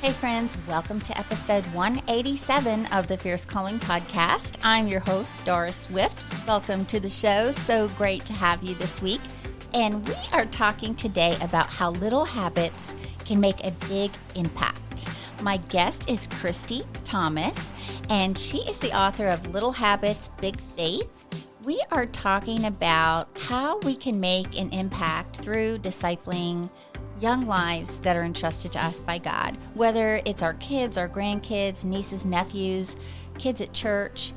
Hey friends, welcome to episode 187 of the Fierce Calling podcast. I'm your host, Doris Swift. Welcome to the show. So great to have you this week. And we are talking today about how little habits can make a big impact. My guest is Christie Thomas, and she is the author of Little Habits, Big Faith. We are talking about how we can make an impact through discipling young lives that are entrusted to us by God, whether it's our kids, our grandkids, nieces, nephews, kids at church.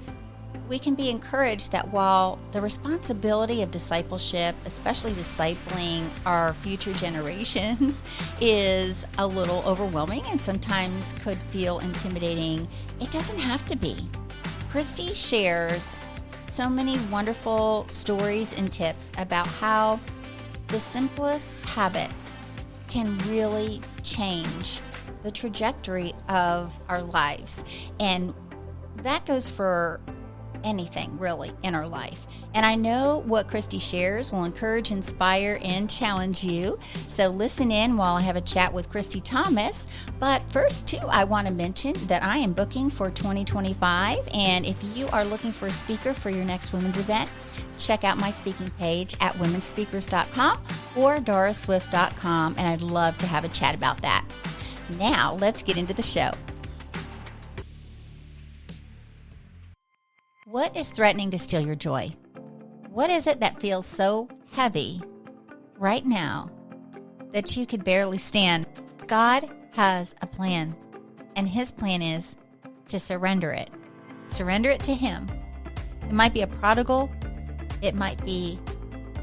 We can be encouraged that while the responsibility of discipleship, especially discipling our future generations, is a little overwhelming and sometimes could feel intimidating, it doesn't have to be. Christie shares so many wonderful stories and tips about how the simplest habits can really change the trajectory of our lives. And that goes for anything really in our life. And I know what Christie shares will encourage, inspire, and challenge you. So listen in while I have a chat with Christie Thomas. But first, too, I want to mention that I am booking for 2025. And if you are looking for a speaker for your next women's event, check out my speaking page at womenspeakers.com or dorisswift.com. And I'd love to have a chat about that. Now, let's get into the show. What is threatening to steal your joy? What is it that feels so heavy right now that you could barely stand? God has a plan, and His plan is to surrender it. Surrender it to Him. It might be a prodigal. It might be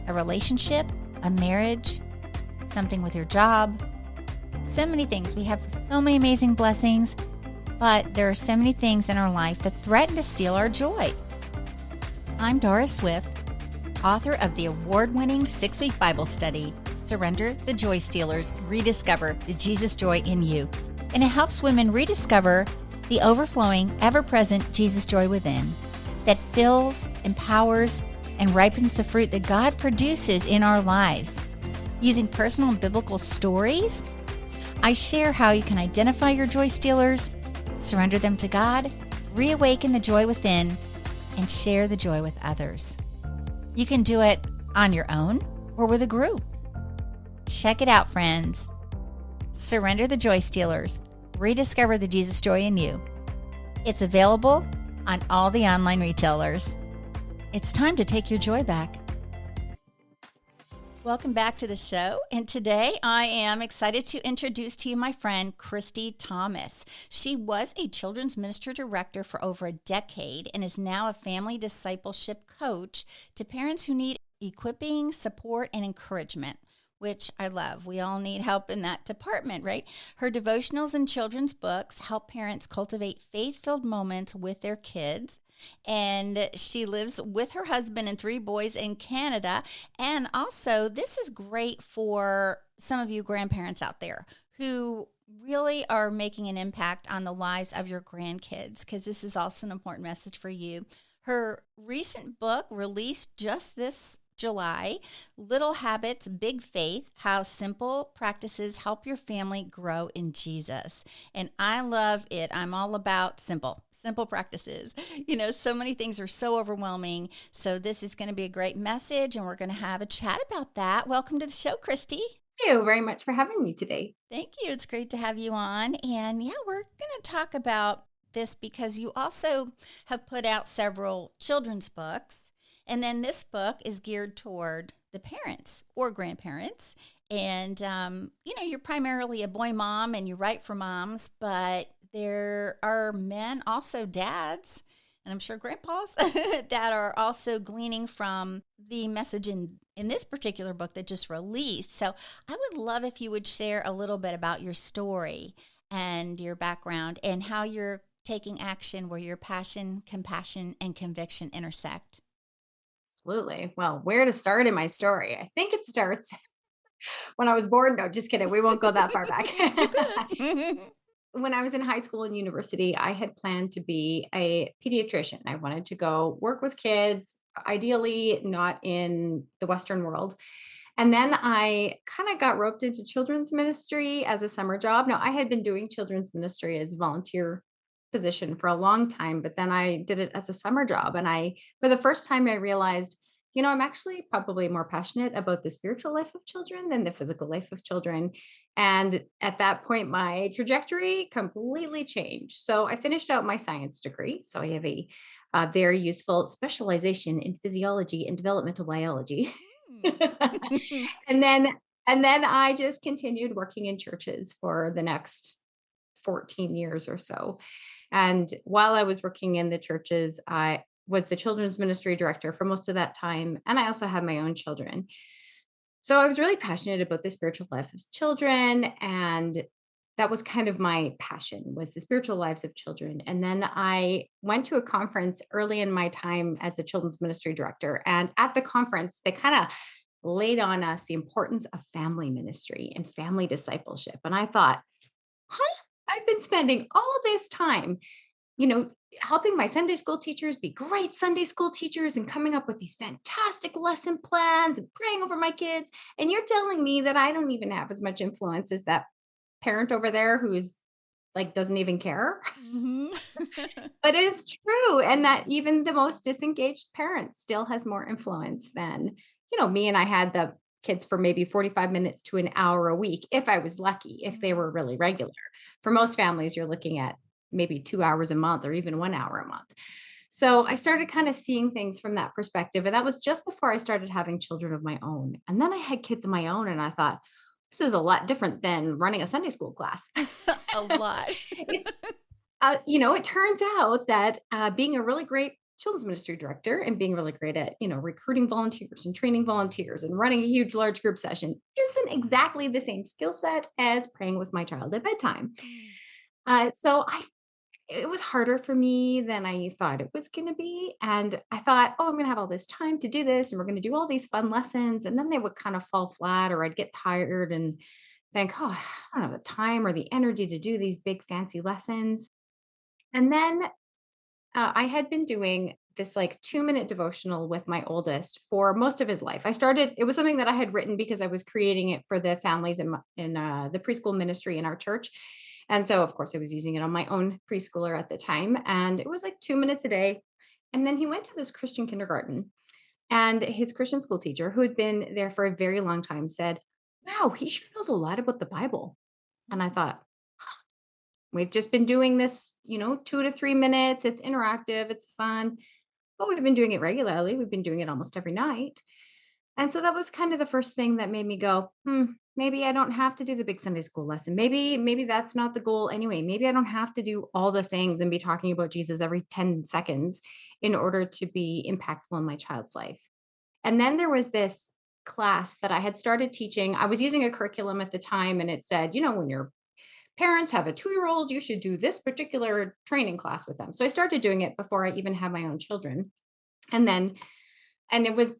a relationship, a marriage, something with your job. So many things. We have so many amazing blessings, but there are so many things in our life that threaten to steal our joy. I'm Doris Swift, author of the award-winning 6-week Bible study, Surrender the Joy Stealers, Rediscover the Jesus Joy in You. And it helps women rediscover the overflowing, ever-present Jesus joy within that fills, empowers, and ripens the fruit that God produces in our lives. Using personal and biblical stories, I share how you can identify your joy stealers, surrender them to God, reawaken the joy within, and share the joy with others. You can do it on your own or with a group. Check it out, friends. Surrender the Joy Stealers. Rediscover the Jesus joy in you. It's available on all the online retailers. It's time to take your joy back. Welcome back to the show, and today I am excited to introduce to you my friend Christie Thomas. She was a children's minister director for over a decade and is now a family discipleship coach to parents who need equipping, support, and encouragement, which I love. We all need help in that department, right? Her devotionals and children's books help parents cultivate faith-filled moments with their kids. And she lives with her husband and 3 boys in Canada. And also, this is great for some of you grandparents out there who really are making an impact on the lives of your grandkids, because this is also an important message for you. Her recent book, released just this July, Little Habits, Big Faith, How Simple Practices Help Your Family Grow in Jesus. And I love it. I'm all about simple practices. You know, so many things are so overwhelming. So this is going to be a great message, and we're going to have a chat about that. Welcome to the show, Christie. Thank you very much for having me today. Thank you. It's great to have you on. And yeah, we're going to talk about this because you also have put out several children's books. And then this book is geared toward the parents or grandparents. And, you're primarily a boy mom and you write for moms, but there are men, also dads, and I'm sure grandpas, that are also gleaning from the message in this particular book that just released. So I would love if you would share a little bit about your story and your background and how you're taking action where your passion, compassion, and conviction intersect. Absolutely. Well, where to start in my story? I think it starts when I was born. No, just kidding. We won't go that far back. You could. When I was in high school and university, I had planned to be a pediatrician. I wanted to go work with kids, ideally not in the Western world. And then I kind of got roped into children's ministry as a summer job. Now, I had been doing children's ministry as a volunteer position for a long time, but then I did it as a summer job. And for the first time, I realized, I'm actually probably more passionate about the spiritual life of children than the physical life of children. And at that point, my trajectory completely changed. So I finished out my science degree. So I have a very useful specialization in physiology and developmental biology. Mm. and then and then I just continued working in churches for the next 14 years or so. And while I was working in the churches, I was the children's ministry director for most of that time. And I also had my own children. So I was really passionate about the spiritual life of children. And that was kind of my passion, was the spiritual lives of children. And then I went to a conference early in my time as the children's ministry director. And at the conference, they kind of laid on us the importance of family ministry and family discipleship. And I thought, huh? I've been spending all this time, you know, helping my Sunday school teachers be great Sunday school teachers and coming up with these fantastic lesson plans and praying over my kids. And you're telling me that I don't even have as much influence as that parent over there who's like doesn't even care. Mhm. But it's true. And that even the most disengaged parent still has more influence than, me and I had the kids for maybe 45 minutes to an hour a week, if I was lucky, if they Mhm. were really regular. For most families, you're looking at maybe 2 hours a month or even 1 hour a month. So I started kind of seeing things from that perspective. And that was just before I started having children of my own. And then I had kids of my own, and I thought, this is a lot different than running a Sunday school class. A lot. it's it turns out that being a really great children's ministry director and being really great at, recruiting volunteers and training volunteers and running a huge, large group session isn't exactly the same skill set as praying with my child at bedtime. Mm. It was harder for me than I thought it was going to be. And I thought, oh, I'm going to have all this time to do this and we're going to do all these fun lessons. And then they would kind of fall flat, or I'd get tired and think, oh, I don't have the time or the energy to do these big fancy lessons. And then I had been doing this like 2-minute devotional with my oldest for most of his life. It was something that I had written because I was creating it for the families in the preschool ministry in our church. And so, of course, I was using it on my own preschooler at the time. And it was like 2 minutes a day. And then he went to this Christian kindergarten, and his Christian school teacher, who had been there for a very long time, said, wow, he sure knows a lot about the Bible. And I Mm. thought, we've just been doing this, 2 to 3 minutes. It's interactive, it's fun, but we've been doing it regularly. We've been doing it almost every night. And so that was kind of the first thing that made me go, maybe I don't have to do the big Sunday school lesson. Maybe that's not the goal anyway. Maybe I don't have to do all the things and be talking about Jesus every 10 seconds in order to be impactful in my child's life. And then there was this class that I had started teaching. I was using a curriculum at the time, and it said, when you're parents have a 2-year-old, you should do this particular training class with them. So I started doing it before I even had my own children. And then, and it was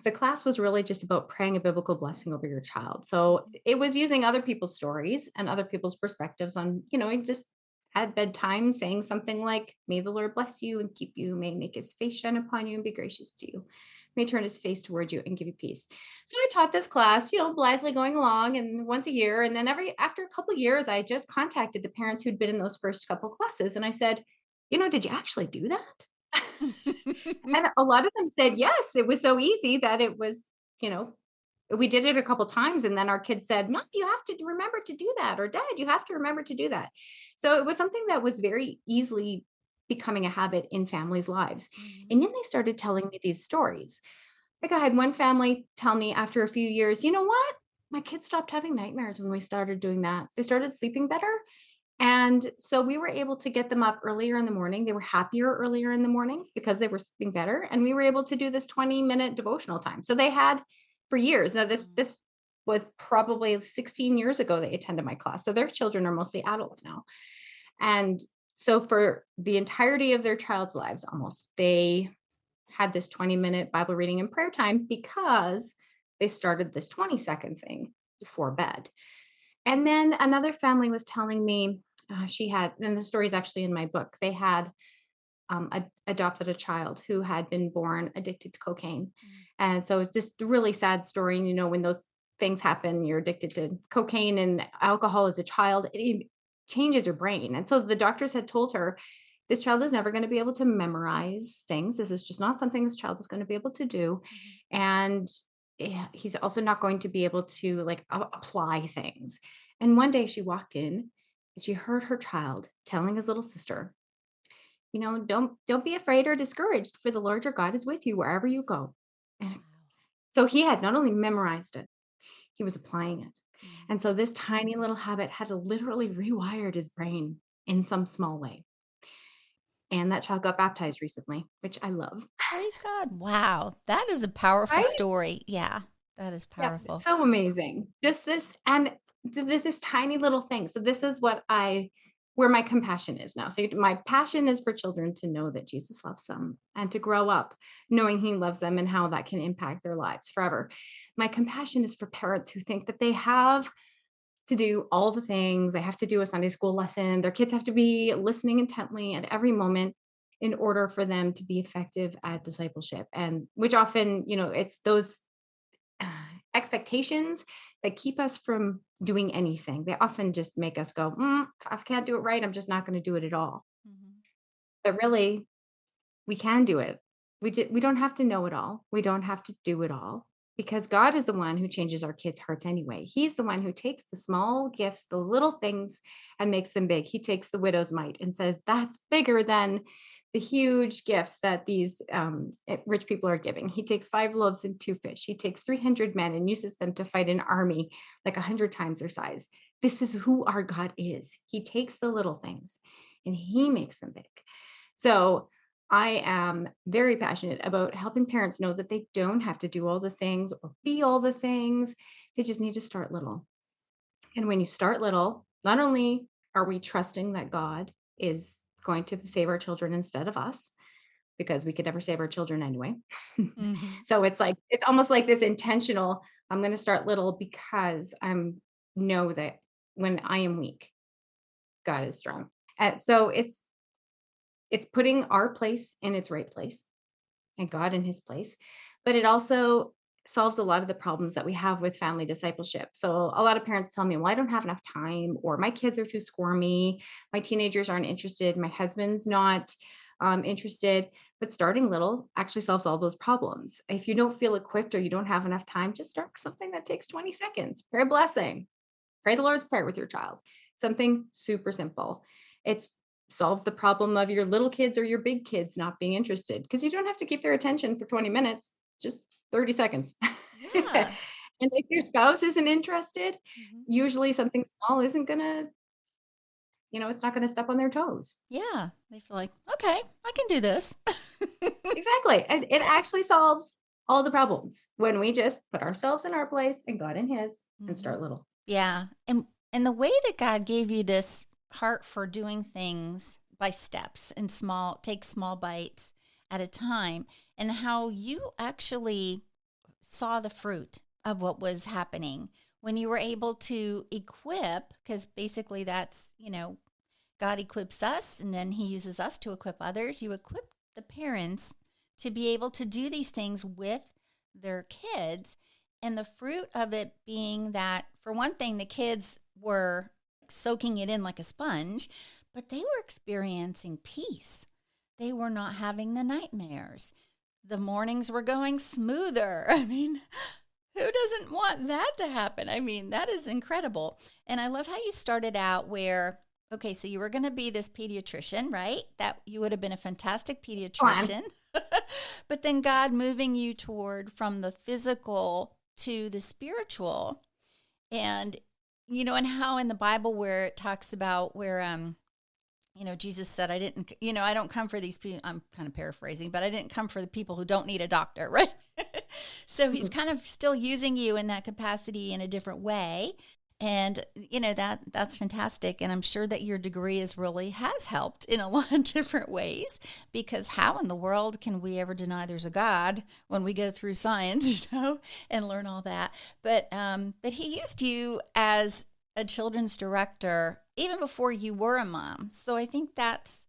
the class was really just about praying a biblical blessing over your child. So it was using other people's stories and other people's perspectives on, just at bedtime saying something like, may the Lord bless you and keep you, may make his face shine upon you and be gracious to you, may turn his face toward you and give you peace. So I taught this class, blithely going along, and once a year. And then after a couple of years, I just contacted the parents who'd been in those first couple classes. And I said, did you actually do that? And a lot of them said, yes, it was so easy that it was, you know, we did it a couple times, and then our kids said, Mom, you have to remember to do that, or Dad, you have to remember to do that. So it was something that was very easily becoming a habit in families' lives. Mhm. And then they started telling me these stories. Like, I had one family tell me after a few years, you know what? My kids stopped having nightmares when we started doing that. They started sleeping better. And so we were able to get them up earlier in the morning. They were happier earlier in the mornings because they were sleeping better. And we were able to do this 20-minute devotional time. So they had for years. Now, this Mm. this was probably 16 years ago they attended my class. So their children are mostly adults now. And so for the entirety of their child's lives, almost, they had this 20-minute Bible reading and prayer time because they started this 20-second thing before bed. And then another family was telling me, she had, and the story is actually in my book. They had adopted a child who had been born addicted to cocaine. Mm. And so it's just a really sad story. And, when those things happen, you're addicted to cocaine and alcohol as a child, it changes your brain. And so the doctors had told her, this child is never going to be able to memorize things. This is just not something this child is going to be able to do. Mhm. And he's also not going to be able to like apply things. And one day she walked in and she heard her child telling his little sister, don't be afraid or discouraged, for the Lord your God is with you wherever you go. And Wow. so he had not only memorized it, he was applying it. Mm. And so this tiny little habit had literally rewired his brain in some small way. And that child got baptized recently, which I love. Praise God. Wow. That is a powerful Right? story. Yeah, that is Yeah, powerful. so amazing. Just this and this tiny little thing. So this is where my compassion is now. So my passion is for children to know that Jesus loves them and to grow up knowing he loves them and how that can impact their lives forever. My compassion is for parents who think that they have to do all the things. They have to do a Sunday school lesson. Their kids have to be listening intently at every moment in order for them to be effective at discipleship. And which often, it's those uh, expectations that keep us from doing anything. They often just make us go, if I can't do it right, I'm just not going to do it at all. Mhm. But really, we can do it. We don't have to know it all. We don't have to do it all because God is the one who changes our kids' hearts anyway. He's the one who takes the small gifts, the little things, and makes them big. He takes the widow's mite and says, that's bigger than the huge gifts that these rich people are giving. He takes 5 loaves and 2 fish. He takes 300 men and uses them to fight an army like 100 times their size. This is who our God is. He takes the little things and he makes them big. So I am very passionate about helping parents know that they don't have to do all the things or be all the things. They just need to start little. And when you start little, not only are we trusting that God is going to save our children instead of us, because we could never save our children anyway. Mhm. So it's almost like this intentional, I'm going to start little because know that when I am weak, God is strong. And so it's putting our place in its right place and God in his place. But it also solves a lot of the problems that we have with family discipleship. So a lot of parents tell me, well, I don't have enough time, or my kids are too squirmy, my teenagers aren't interested, my husband's not interested. But starting little actually solves all those problems. If you don't feel equipped or you don't have enough time, just start something that takes 20 seconds. Pray a blessing, pray the Lord's Prayer with your child. Something super simple. It solves the problem of your little kids or your big kids not being interested because you don't have to keep their attention for 20 minutes, just 30 seconds. Yeah. And if your spouse isn't interested, Mhm. usually something small isn't going to, it's not going to step on their toes. Yeah. They feel like, okay, I can do this. Exactly. And it actually solves all the problems when we just put ourselves in our place and God in his and Mhm. start little. Yeah. And the way that God gave you this heart for doing things by steps and take small bites at a time, and how you actually saw the fruit of what was happening when you were able to equip, because basically that's, God equips us and then he uses us to equip others. You equip the parents to be able to do these things with their kids. And the fruit of it being that, for one thing, the kids were soaking it in like a sponge, but they were experiencing peace. They were not having the nightmares. The mornings were going smoother. I mean, who doesn't want that to happen? I mean, that is incredible. And I love how you started out where, okay, so you were going to be this pediatrician, right? That you would have been a fantastic Fun. pediatrician. But then God moving you toward from the physical to the spiritual. And, and how in the Bible where it talks about where, Jesus said, I don't come for these people. I'm kind of paraphrasing, but I didn't come for the people who don't need a doctor, right? So he's kind of still using you in that capacity in a different way. And, that's fantastic. And I'm sure that your degree has helped in a lot of different ways, because how in the world can we ever deny there's a God when we go through science, and learn all that? But he used you as a children's director even before you were a mom. So I think that's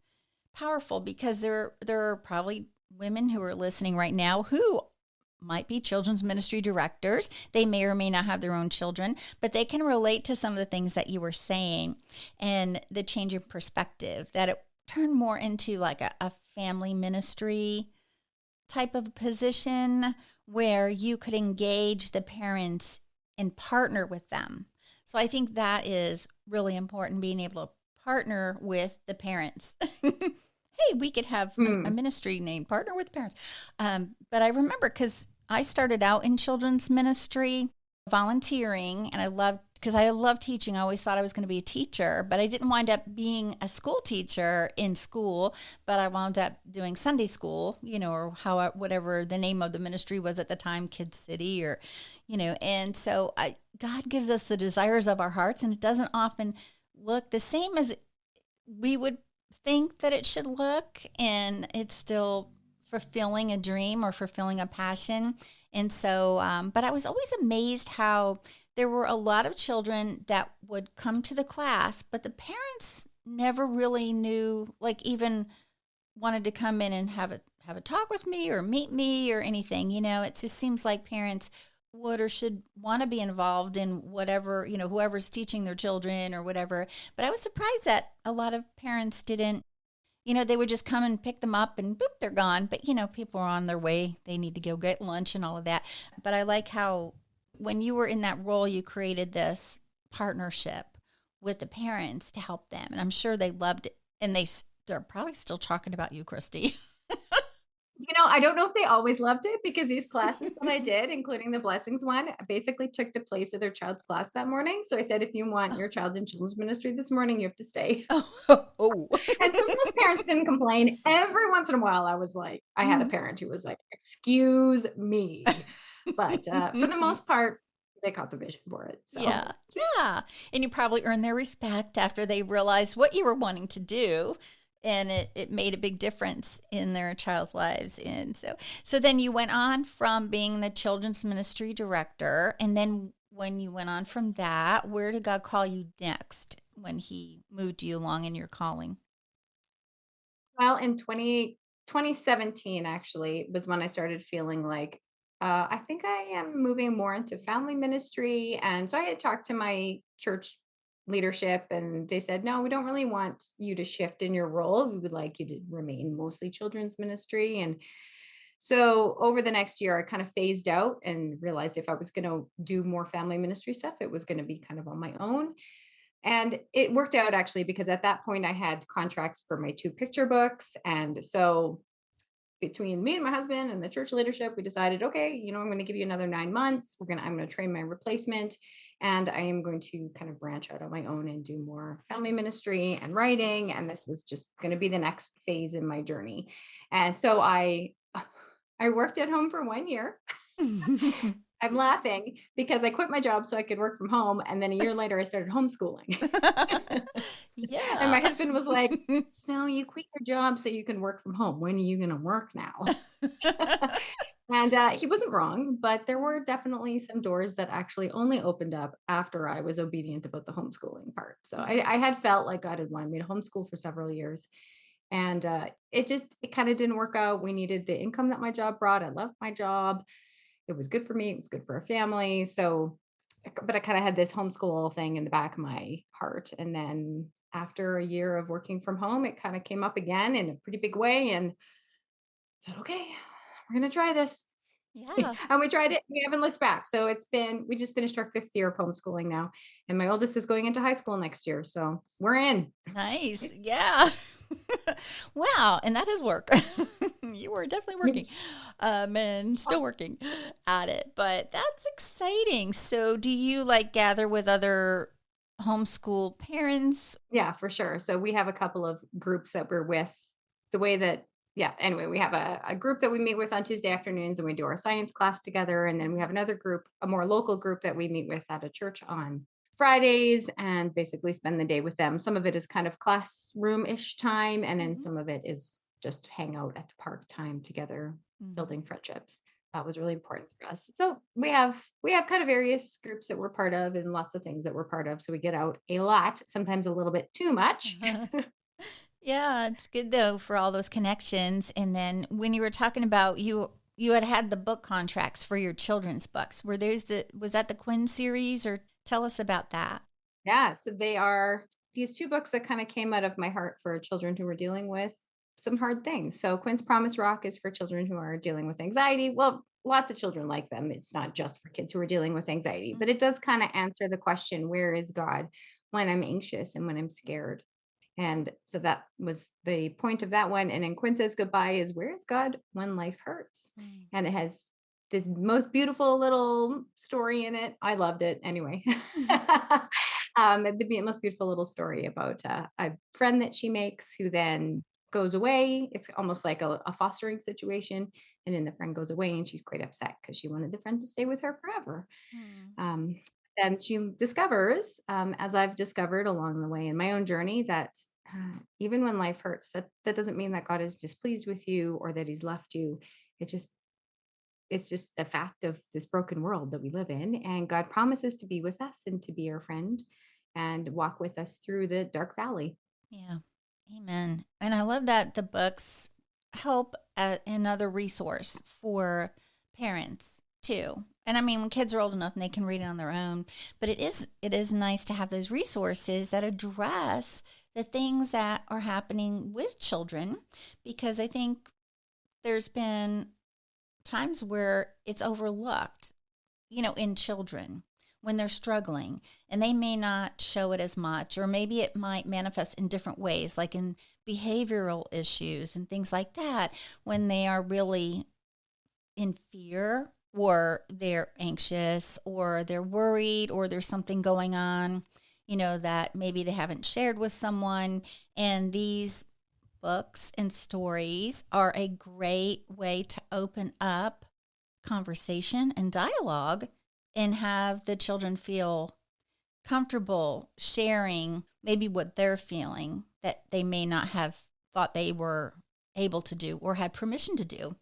powerful because there are probably women who are listening right now who might be children's ministry directors. They may or may not have their own children, but they can relate to some of the things that you were saying and the change in perspective, that it turned more into like a family ministry type of position where you could engage the parents and partner with them. So I think that is really important, being able to partner with the parents. Hey, we could have a Mm. ministry named Partner with Parents. But I remember because I started out in children's ministry volunteering, and because I love teaching. I always thought I was going to be a teacher, but I didn't wind up being a school teacher in school, but I wound up doing Sunday school, or whatever the name of the ministry was at the time, Kids City, or, and so God gives us the desires of our hearts, and it doesn't often look the same as we would think that it should look, and it's still fulfilling a dream or fulfilling a passion. And so, but I was always amazed how there were a lot of children that would come to the class, but the parents never really knew, like even wanted to come in and have a talk with me or meet me or anything. It just seems like parents would or should want to be involved in whatever, whoever's teaching their children or whatever. But I was surprised that a lot of parents didn't, they would just come and pick them up and boop, they're gone. But, people are on their way. They need to go get lunch and all of that. But I like how when you were in that role, you created this partnership with the parents to help them. And I'm sure they loved it. And they're probably still talking about you, Christy. I don't know if they always loved it, because these classes that I did, including the blessings one, basically took the place of their child's class that morning. So I said, if you want your child in children's ministry this morning, you have to stay. Oh. And some of those parents didn't complain. Every once in a while, I had a parent who was like, excuse me. But for the most part, they caught the vision for it. So Yeah. Yeah. And you probably earned their respect after they realized what you were wanting to do. And it made a big difference in their child's lives. And so then you went on from being the children's ministry director. And then when you went on from that, where did God call you next when he moved you along in your calling? well, in 2017, actually, was when I started feeling like, I think I am moving more into family ministry. And so I had talked to my church leadership, and they said, no, we don't really want you to shift in your role. We would like you to remain mostly children's ministry. And so over the next year, I kind of phased out and realized if I was going to do more family ministry stuff, it was going to be kind of on my own. And it worked out, actually, because at that point I had contracts for my 2 picture books. And so between me and my husband and the church leadership, we decided, okay, I'm going to give you another 9 months. I'm going to train my replacement, and I am going to kind of branch out on my own and do more family ministry and writing. And this was just going to be the next phase in my journey. And so I worked at home for 1 year. I'm laughing because I quit my job so I could work from home. And then a year later, I started homeschooling. And Yeah. my husband was like, so you quit your job so you can work from home. When are you going to work now? And he wasn't wrong, but there were definitely some doors that actually only opened up after I was obedient about the homeschooling part. So I had felt like God had wanted me to homeschool for several years. And it kind of didn't work out. We needed the income that my job brought. I loved my job. It was good for me. It was good for our family. So, but I kind of had this homeschool thing in the back of my heart. And then after a year of working from home, it kind of came up again in a pretty big way. And I thought, okay, we're going to try this. Yeah. And we tried it. We haven't looked back. So we just finished our 5th year of homeschooling now. And my oldest is going into high school next year. So we're in. Nice. Yeah. Wow. And that is work. You were definitely working, Yes. and still working at it. But that's exciting. So do you like gather with other homeschool parents? Yeah, for sure. So we have a couple of groups that we're with. The way that, yeah, anyway, we have a group that we meet with on Tuesday afternoons, and we do our science class together. And then we have another group, a more local group, that we meet with at a church on Fridays and basically spend the day with them. Some of it is kind of classroom-ish time, and then Mhm. some of it is just hang out at the park time together, Mhm. building friendships. That was really important for us. So we have kind of various groups that we're part of, and lots of things that we're part of. So we get out a lot, sometimes a little bit too much. Yeah, it's good though for all those connections. And then when you were talking about you had the book contracts for your children's books. Were there's the was that the Quinn series or tell us about that? Yeah, so they are these 2 books that kinda came out of my heart for children who were dealing with some hard things. So, Quinn's Promise Rock is for children who are dealing with anxiety. Well, lots of children like them. It's not just for kids who are dealing with anxiety, but it Mhm. does kinda answer the question, "Where is God when I'm anxious and when I'm scared?" And so that was the point of that one. And then Quinn Says Goodbye is Where is God when life hurts? Mm. And it has this most beautiful little story in it. I loved it anyway. The most beautiful little story about a friend that she makes who then goes away. It's almost like a fostering situation. And then the friend goes away and she's quite upset because she wanted the friend to stay with her forever. Mm. Um, and she discovers, as I've discovered along the way in my own journey, that even when life hurts, that doesn't mean that God is displeased with you or that He's left you. It just it's just a fact of this broken world that we live in, and God promises to be with us and to be our friend and walk with us through the dark valley. Yeah. Amen. And I love that the books help another resource for parents too. And I mean, when kids are old enough and they can read it on their own, but it is nice to have those resources that address the things that are happening with children because I think there's been times where it's overlooked, in children when they're struggling and they may not show it as much, or maybe it might manifest in different ways, like in behavioral issues and things like that, when they are really in fear or they're anxious or they're worried or there's something going on, that maybe they haven't shared with someone. And these books and stories are a great way to open up conversation and dialogue and have the children feel comfortable sharing maybe what they're feeling that they may not have thought they were able to do or had permission to do,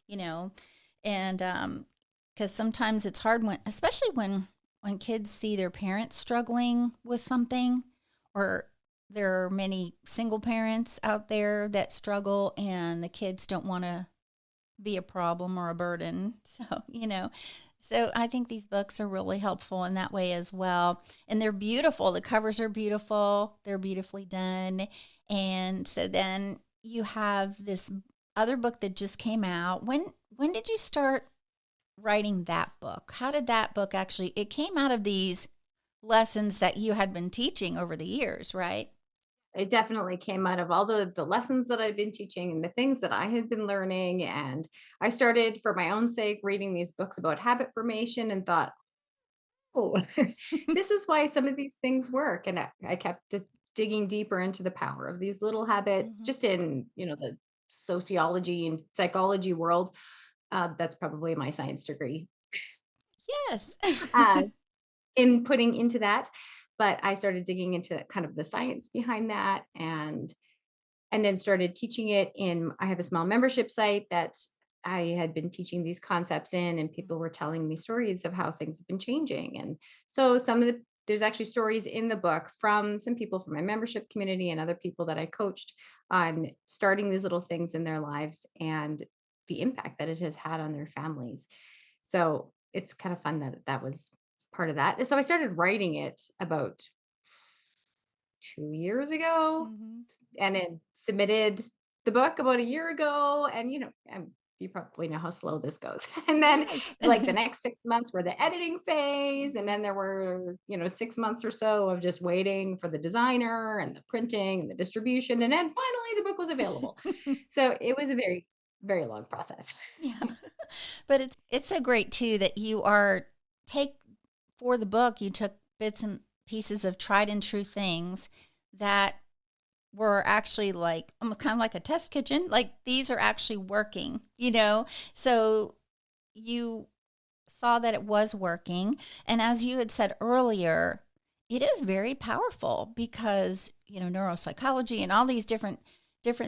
you know and because sometimes it's hard when, especially when kids see their parents struggling with something, or there are many single parents out there that struggle and the kids don't want to be a problem or a burden. So I think these books are really helpful in that way as well. And they're beautiful. The covers are beautiful. They're beautifully done. And so then you have this other book that just came out. When did you start writing that book? How did that book actually, it came out of these lessons that you had been teaching over the years, right? It definitely came out of all the lessons that I've been teaching and the things that I had been learning. And I started for my own sake reading these books about habit formation and thought, oh, this is why some of these things work. And I kept just digging deeper into the power of these little habits, Hmm. just in the sociology and psychology world. That's probably my science degree Yes. uh, in putting into that. But I started digging into kind of the science behind that, and then started teaching it in. I have a small membership site that I had been teaching these concepts in, and people were telling me stories of how things have been changing. And so there's actually stories in the book from some people from my membership community and other people that I coached on starting these little things in their lives and the impact that it has had on their families. So it's kind of fun that that was part of that. And so I started writing it about 2 years ago, Hmm. and then submitted the book about a year ago. And you probably know how slow this goes. And then Yes. like the next 6 months were the editing phase, and Mhm. then there were 6 months or so of just waiting for the designer and the printing and the distribution, and then finally the book was available. So it was a very, very long process. Yeah. But it's so great too that you are take for the book, you took bits and pieces of tried and true things that were actually like kind of like a test kitchen. Like these are actually working. So you saw that it was working. And as you had said earlier, it is very powerful because, neuropsychology and all these different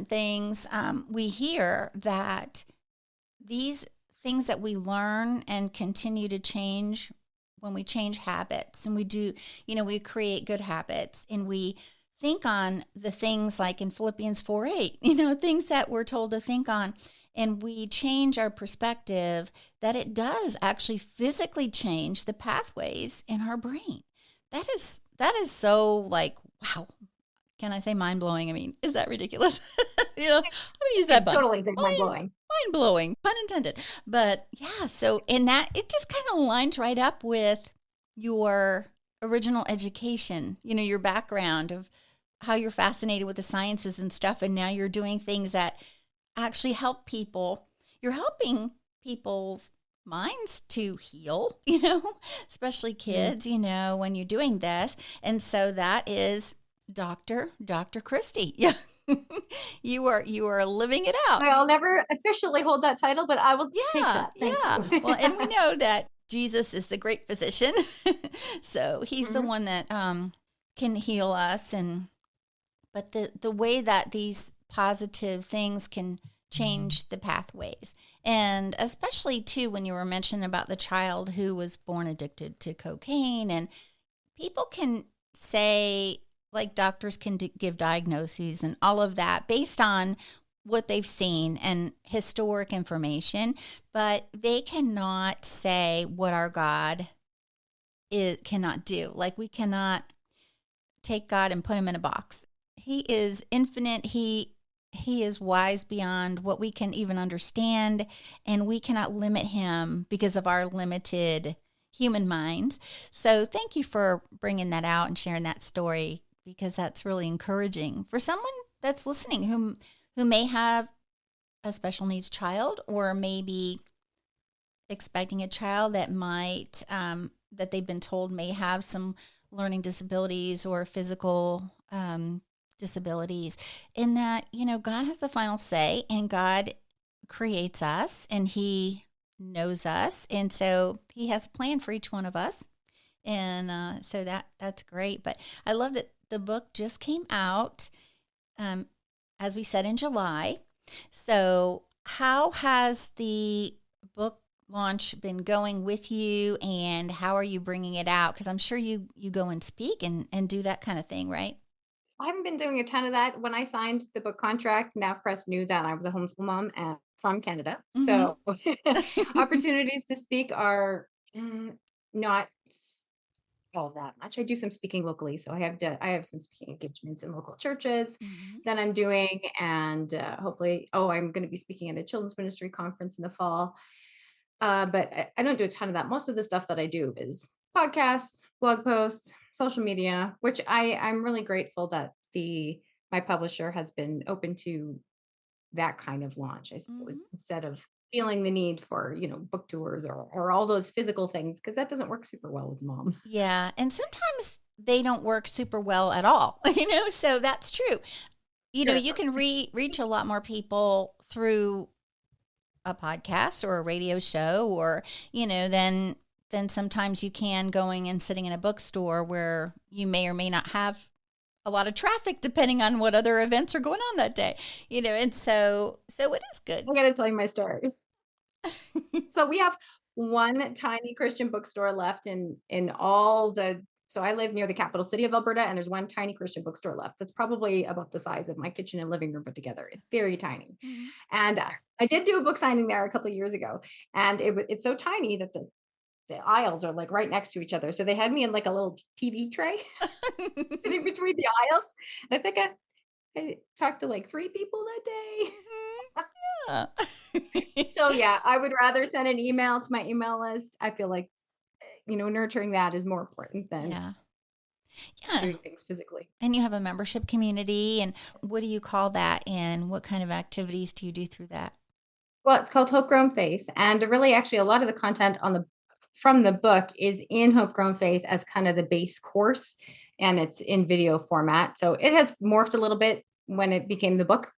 things, we hear that these things that we learn and continue to change when we change habits and we do, we create good habits and we think on the things like in Philippians 4:8, things that we're told to think on, and we change our perspective, that it does actually physically change the pathways in our brain. That is so like, wow. Can I say mind blowing? I mean, is that ridiculous? I'm going to use that button. Totally think mind blowing. Mind blowing, pun intended. But yeah, so in that, it just kind of lines right up with your original education, your background of how you're fascinated with the sciences and stuff. And now you're doing things that actually help people. You're helping people's minds to heal, especially kids, when you're doing this. And so that is Dr. Christie. Yeah. You are living it out. I'll never officially hold that title, but I will take that. Thank you. Well, and we know that Jesus is the great physician. So he's the one that can heal us. But the way that these positive things can change the pathways. And especially too, when you were mentioning about the child who was born addicted to cocaine, and people can say, like doctors can give diagnoses and all of that based on what they've seen and historic information, but they cannot say what our God cannot do. Like, we cannot take God and put him in a box. He is infinite. He is wise beyond what we can even understand, and we cannot limit him because of our limited human minds. So thank you for bringing that out and sharing that story, because that's really encouraging for someone that's listening who may have a special needs child, or maybe expecting a child that might, that they've been told may have some learning disabilities or physical disabilities, in that, God has the final say, and God creates us, and he knows us. And so he has a plan for each one of us. And so that's great. But I love that the book just came out, as we said, in July. So how has the book launch been going with you, and how are you bringing it out? Because I'm sure you go and speak and do that kind of thing, right? I haven't been doing a ton of that. When I signed the book contract, NAV Press knew that I was a homeschool mom and from Canada. So opportunities to speak are not all that much. I do some speaking locally. So I have some speaking engagements in local churches that I'm doing. And hopefully, I'm going to be speaking at a children's ministry conference in the fall. But I don't do a ton of that. Most of the stuff that I do is podcasts, blog posts, social media, which I'm really grateful that my publisher has been open to that kind of launch, I suppose, instead of feeling the need for, book tours or all those physical things, because that doesn't work super well with mom. Yeah. And sometimes they don't work super well at all, so that's true. You can reach a lot more people through a podcast or a radio show, or, then sometimes you can going and sitting in a bookstore where you may or may not have a lot of traffic, depending on what other events are going on that day, and so it is good. I got to tell you my story. So we have one tiny Christian bookstore left in so I live near the capital city of Alberta, and there's one tiny Christian bookstore left. That's probably about the size of my kitchen and living room put together. It's very tiny. And I did do a book signing there a couple of years ago, and it's so tiny that the aisles are like right next to each other. So they had me in like a little TV tray sitting between the aisles. And I think I talked to like 3 people that day. So yeah, I would rather send an email to my email list. I feel like, nurturing that is more important than doing things physically. And you have a membership community, and what do you call that? And what kind of activities do you do through that? Well, it's called Hope Grown Faith. And really, actually, a lot of the content from the book is in Hope Grown Faith as kind of the base course, and it's in video format. So it has morphed a little bit when it became the book,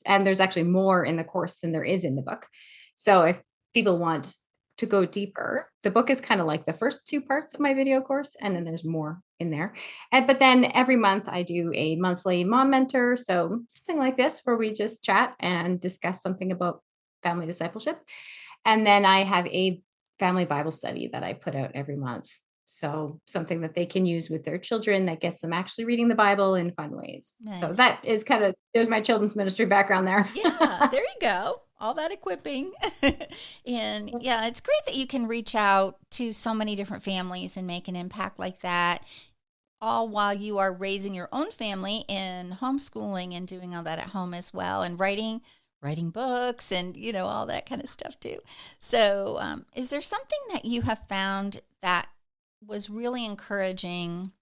and there's actually more in the course than there is in the book. So if people want to go deeper, the book is kind of like the first 2 parts of my video course, and then there's more in there. But then every month I do a monthly mom mentor. So something like this, where we just chat and discuss something about family discipleship. And then I have a family Bible study that I put out every month. So something that they can use with their children that gets them actually reading the Bible in fun ways. So Nice. that is kind of there's my children's ministry background there. Yeah, there you go. All that equipping. And yeah, it's great that you can reach out to so many different families and make an impact like that, all while you are raising your own family and homeschooling and doing all that at home as well, and writing books and all that kind of stuff too. So is there something that you have found that was really encouraging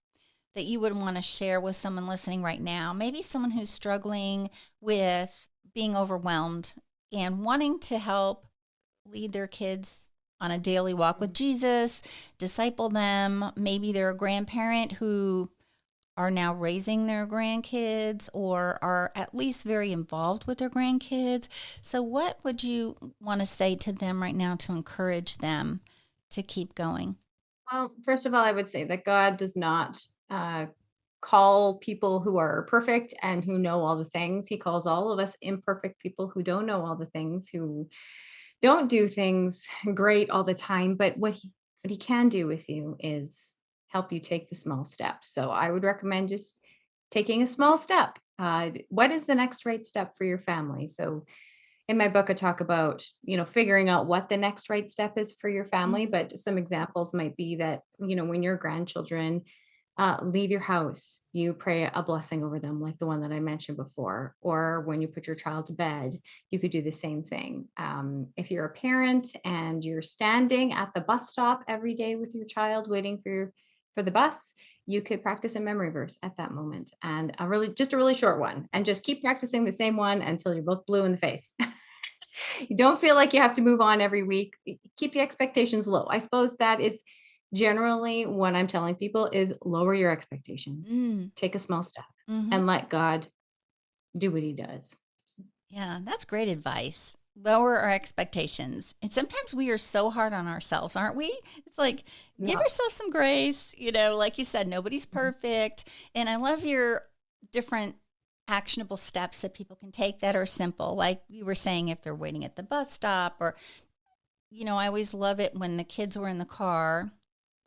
that you would want to share with someone listening right now? Maybe someone who's struggling with being overwhelmed and wanting to help lead their kids on a daily walk with Jesus, disciple them. Maybe they're a grandparent who are now raising their grandkids or are at least very involved with their grandkids. So, what would you want to say to them right now to encourage them to keep going? Well, first of all, I would say that God does not call people who are perfect and who know all the things. He calls all of us imperfect people who don't know all the things, who don't do things great all the time. But what he can do with you is help you take the small steps. So I would recommend just taking a small step. What is the next right step for your family? So in my book, I talk about, figuring out what the next right step is for your family. Mhm. But some examples might be that, when your grandchildren leave your house, you pray a blessing over them, like the one that I mentioned before. Or when you put your child to bed, you could do the same thing. If you're a parent and you're standing at the bus stop every day with your child waiting for the bus, you could practice a memory verse at that moment, and just a really short one, and just keep practicing the same one until you're both blue in the face. You don't feel like you have to move on every week. Keep the expectations low. I suppose that is generally what I'm telling people is lower your expectations. Mm. Take a small step Hmm. and let God do what he does. Yeah, that's great advice. Lower our expectations. And sometimes we are so hard on ourselves, aren't we? It's like, give Yeah. yourself some grace. Like you said, nobody's Mhm. perfect. And I love your different actionable steps that people can take that are simple. Like you were saying, if they're waiting at the bus stop, or, I always love it when the kids were in the car.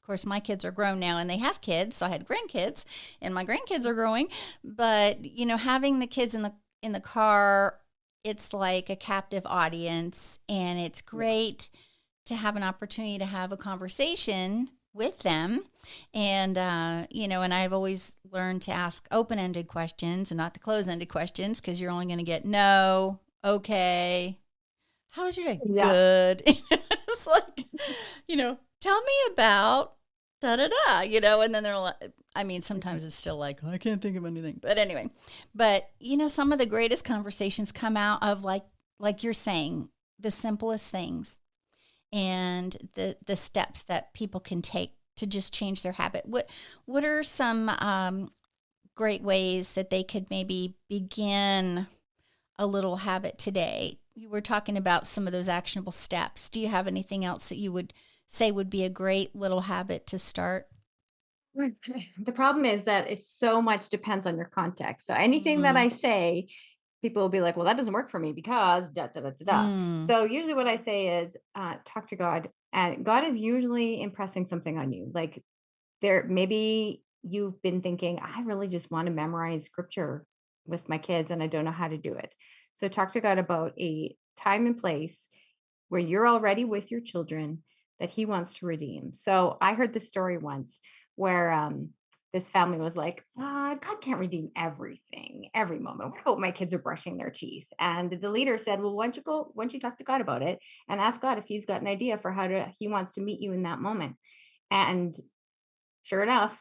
Of course, my kids are grown now and they have kids. So I had grandkids and my grandkids are growing. But, having the kids in the car, it's like a captive audience, and it's Yeah. great to have an opportunity to have a conversation with them. And, and I've always learned to ask open ended questions and not the closed ended questions, because you're only going to get no, okay, how was your day? Yeah. Good. It's like, tell me about da da da, and then they're like, I mean, Mhm. sometimes it's still like, I can't think of anything. But anyway, but some of the greatest conversations come out of like you're saying, the simplest things and the steps that people can take to just change their habit. What are some great ways that they could maybe begin a little habit today? You were talking about some of those actionable steps. Do you have anything else that you would say would be a great little habit to start? Right. The problem is that it so much depends on your context. So anything that Mm. I say, people will be like, well, that doesn't work for me because da da da da da. Mm. So usually what I say is talk to God, and God is usually impressing something on you. Like there, maybe you've been thinking, I really just want to memorize scripture with my kids and I don't know how to do it. So talk to God about a time and place where you're already with your children that he wants to redeem. So I heard this story once where this family was like, God can't redeem everything, every moment. What about my kids are brushing their teeth? And the leader said, well, why don't you talk to God about it and ask God if he's got an idea for he wants to meet you in that moment. And sure enough,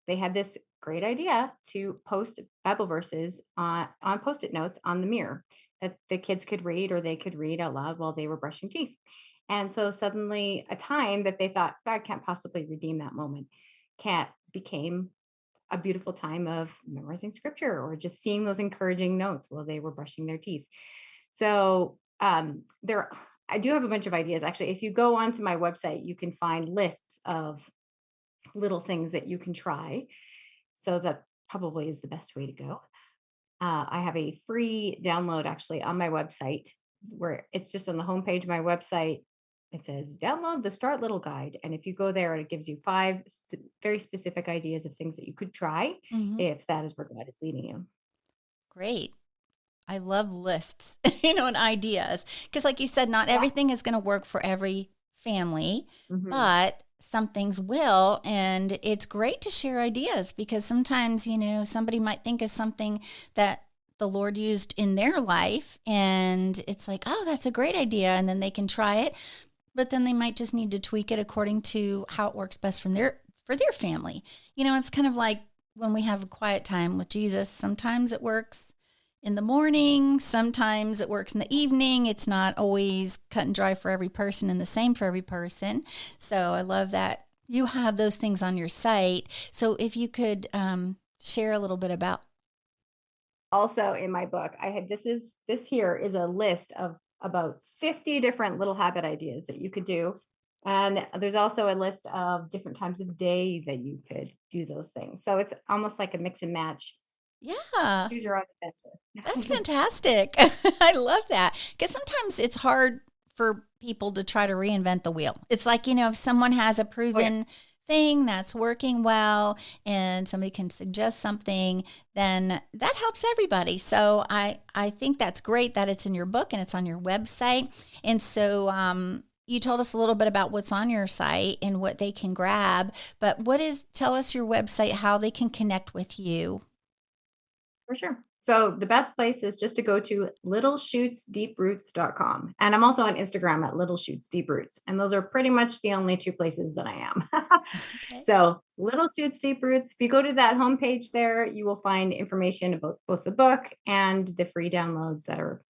they had this great idea to post Bible verses on post-it notes on the mirror that the kids could read or they could read out loud while they were brushing teeth. And so suddenly a time that they thought God can't possibly redeem that moment can't became a beautiful time of memorizing scripture or just seeing those encouraging notes while they were brushing their teeth. So there I do have a bunch of ideas. Actually, if you go onto my website, you can find lists of little things that you can try. So that probably is the best way to go. I have a free download actually on my website where it's just on the homepage of my website. it says download the Start Little guide. And if you go there, it gives you very specific ideas of things that you could try Hmm. if that is where God is leading you. Great. I love lists, and ideas. Because, like you said, not Yeah. everything is going to work for every family, Hmm. but some things will. And it's great to share ideas because sometimes, somebody might think of something that the Lord used in their life. And it's like, oh, that's a great idea. And then they can try it. But then they might just need to tweak it according to how it works best for their family. It's kind of like when we have a quiet time with Jesus. Sometimes it works in the morning, sometimes it works in the evening. It's not always cut and dry for every person and the same for every person. So I love that you have those things on your site. So if you could share a little bit about. Also in my book, this here is a list of about 50 different little habit ideas that you could do. And there's also a list of different times of day that you could do those things. So it's almost like a mix and match. Yeah, Choose your own that's adventure. fantastic. I love that because sometimes it's hard for people to try to reinvent the wheel. It's like, if someone has a Oh yeah. proven thing that's working well and somebody can suggest something, then that helps everybody. So I think that's great that it's in your book and it's on your website. And so you told us a little bit about what's on your site and what they can grab, but tell us your website, how they can connect with you. For sure. So the best place is just to go to littleshootsdeeproots.com. And I'm also on Instagram at littleshootsdeeproots. And those are pretty much the only two places that I am. Okay. So Little Shoots Deep Roots, if you go to that homepage there, you will find information about both the book and the free downloads that are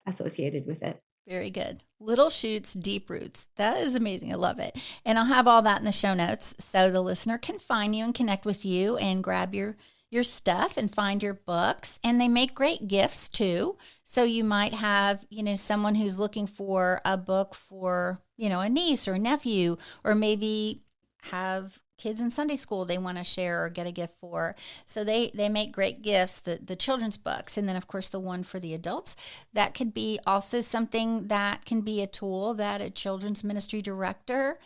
associated with it. Very good. Little Shoots, Deep Roots. That is amazing. I love it. And I'll have all that in the show notes so the listener can find you and connect with you and grab your stuff and find your books. And they make great gifts too. So you might have, someone who's looking for a book for, a niece or a nephew, or maybe have kids in Sunday school they want to share or get a gift for. So they make great gifts, the children's books, and then of course the one for the adults. That could be also something that can be a tool that a children's ministry director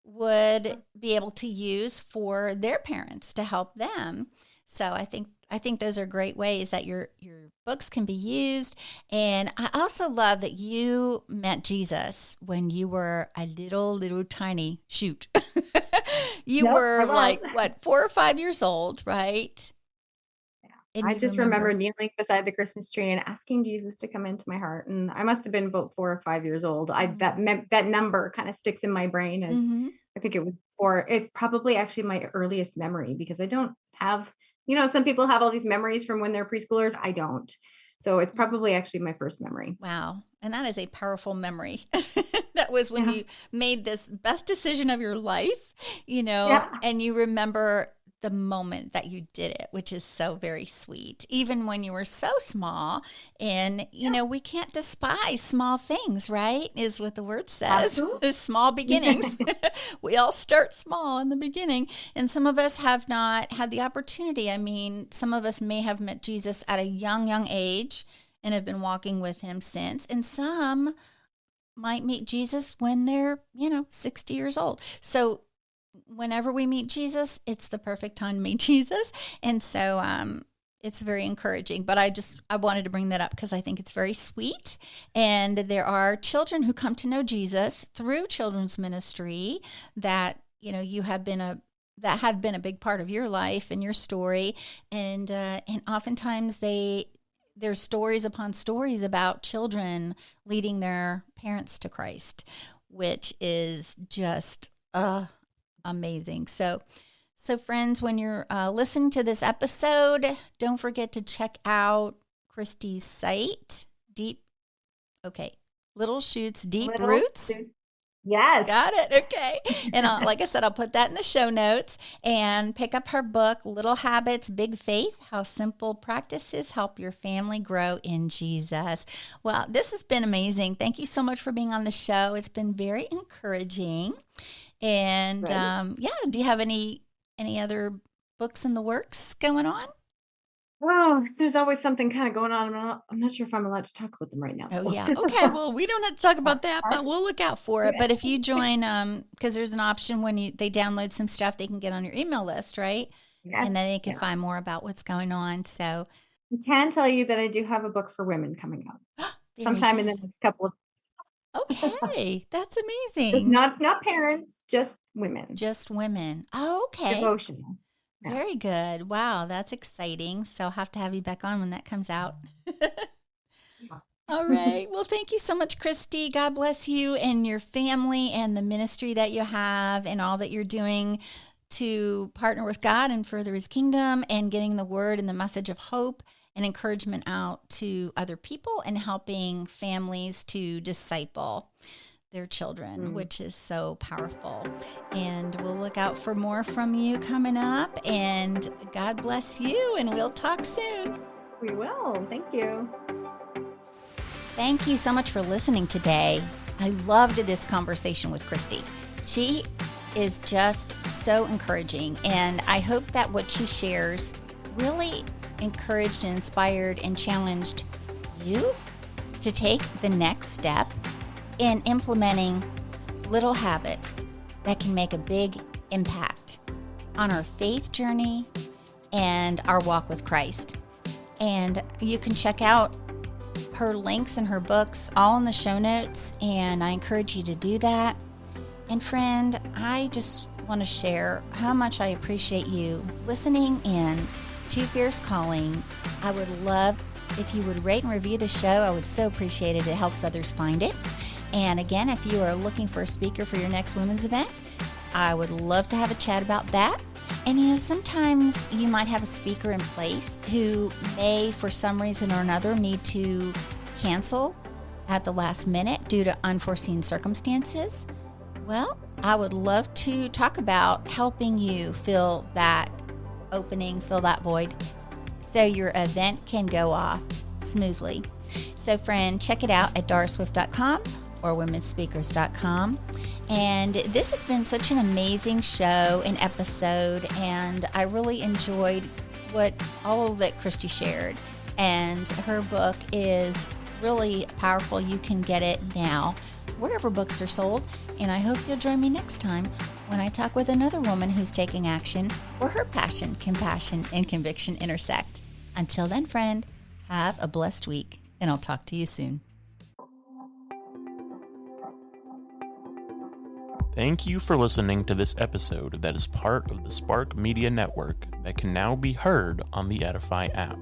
would be able to use for their parents to help them. So I think those are great ways that your books can be used. And I also love that you met Jesus when you were a little tiny shoot. You Nope, I were was. like what, 4 or 5 years old, right? Yeah. And I you just remember remember. kneeling beside the Christmas tree and asking Jesus to come into my heart. And I must have been about 4 or 5 years old. That number kind of sticks in my brain as Mm-hmm. I think it was four. It's probably actually my earliest memory because I don't have, some people have all these memories from when they're preschoolers. I don't. So it's probably actually my first memory. Wow. And that is a powerful memory. That was when Yeah. you made this best decision of your life, Yeah. and you remember the moment that you did it, which is so very sweet, even when you were so small. And, Yeah. we can't despise small things, right? Is what the word says. Absolutely. Small beginnings. We all start small in the beginning. And some of us have not had the opportunity. I mean, some of us may have met Jesus at a young age and have been walking with him since. And some might meet Jesus when they're, 60 years old. So whenever we meet Jesus, it's the perfect time to meet Jesus. And so it's very encouraging. But I wanted to bring that up because I think it's very sweet. And there are children who come to know Jesus through children's ministry that, you have been that had been a big part of your life and your story. And oftentimes there's stories upon stories about children leading their parents to Christ, which is just amazing. So friends, when you're listening to this episode, don't forget to check out Christie's site, Little Shoots Deep Little. Roots. Yes. Got it. Okay. And like I said, I'll put that in the show notes and pick up her book, Little Habits, Big Faith, How Simple Practices Help Your Family Grow in Jesus. Well, this has been amazing. Thank you so much for being on the show. It's been very encouraging. And Right. yeah, do you have any other books in the works going on? Oh, there's always something kind of going on. I'm not sure if I'm allowed to talk about them right now, Oh, though. yeah. Okay. Well, we don't have to talk Our- about that, our- but we'll look out for it. yeah. But if you join, because there's an option when they download some stuff, they can get on your email list, right? Yes. And then they can Yeah. find more about what's going on. So, I can tell you that I do have a book for women coming out very sometime in the good. next couple of Okay. That's just amazing. not parents, just women. Just women. Oh, okay. Devotional. Yeah. Very good. Wow. That's exciting. So I'll have to have you back on when that comes out. All right. Well, thank you so much, Christy. God bless you and your family and the ministry that you have and all that you're doing to partner with God and further his kingdom and getting the word and the message of hope and encouragement out to other people and helping families to disciple their children, which is so powerful. And we'll look out for more from you coming up. And God bless you, and we'll talk soon. We will. Thank you. Thank you so much for listening today. I loved this conversation with Christy. She is just so encouraging, and I hope that what she shares really encouraged and inspired and challenged you to take the next step in implementing little habits that can make a big impact on our faith journey and our walk with Christ. And you can check out her links and her books all in the show notes, and I encourage you to do that. And friend, I just want to share how much I appreciate you listening in to Fierce Calling. I would love if you would rate and review the show. I would so appreciate it. It helps others find it. And again, if you are looking for a speaker for your next women's event, I would love to have a chat about that. And sometimes you might have a speaker in place who may, for some reason or another, need to cancel at the last minute due to unforeseen circumstances. Well, I would love to talk about helping you fill that opening, fill that void, so your event can go off smoothly. So friend, check it out at doriswift.com or womensspeakers.com. And this has been such an amazing show and episode, and I really enjoyed all that Christy shared. And her book is really powerful. You can get it now wherever books are sold. And I hope you'll join me next time when I talk with another woman who's taking action where her passion, compassion, and conviction intersect. Until then, friend, have a blessed week, and I'll talk to you soon. Thank you for listening to this episode that is part of the Spark Media Network that can now be heard on the Edify app.